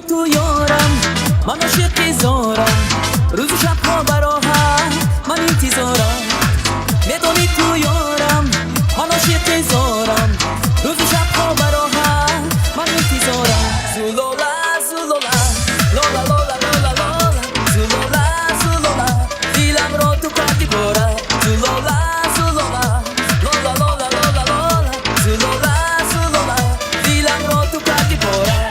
میدونی تو یارم، من عاشق زارم، روز و شبها برا هم من انتظارم. میدونی تو یارم، من عاشق زارم، روز و شبها برا هم من انتظارم. زولولا زولولا لولا لولا لولا لولا، زولولا زولولا دیلم رو تو کاتی پره. زولولا زولولا لولا لولا لولا لولا، زولولا زولولا دیلم رو تو کاتی پره.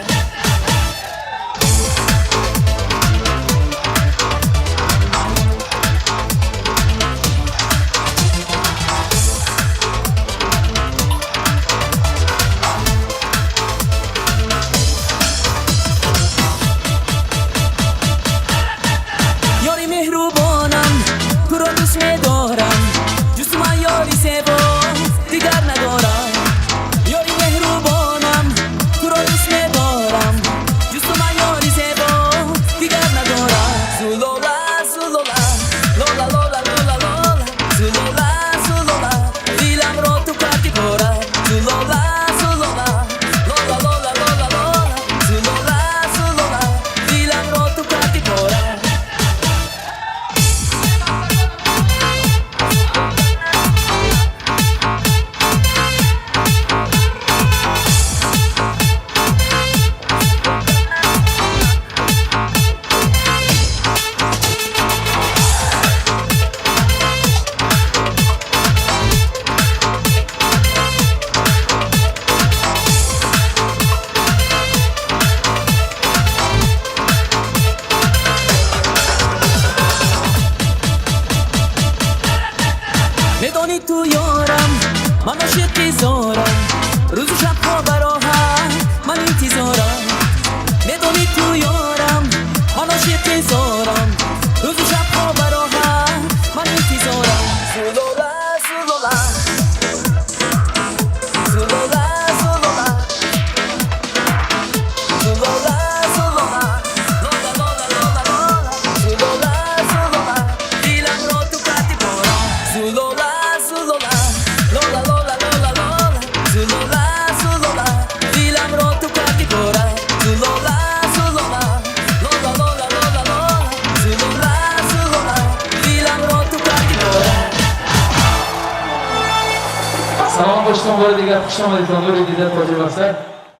یاری مهربانم، تو را دوست می‌دارم، جز من یاری سوم دیگر ندارم. یاری مهربانم، تو را دوست می‌دارم، جز من یاری سوم دیگر ندارم. زولولا زولولا لولا لولا لولا لولا، زولولا زولولا دیلم رو تو کاتی پره. زولولا زولولا لولا لولا لولا لولا، زولولا زولولا دیلم رو تو کاتی پره. میدونی تو یارم، من عاشق زارم، روز و شبها برا هم من انتظارم. میدونی تو یارم، من عاشق زارم، روز و شبها برا هم من انتظارم. زولولا زولولا زولولا زولولا زولولا زولولا لولا لولا لولا لولا، زولولا زولولا دیلم رو تو کاتی پره. زولولا زولولا لولا لولا لولا لولا، زولولا زولولا دیلم رو تو کاتی پره. زولولا زولولا لولا لولا لولا لولا، زولولا زولولا دیلم رو تو کاتی پره. Salom, xush kelibsiz. Xush kelibsiz. To'g'ri deydi,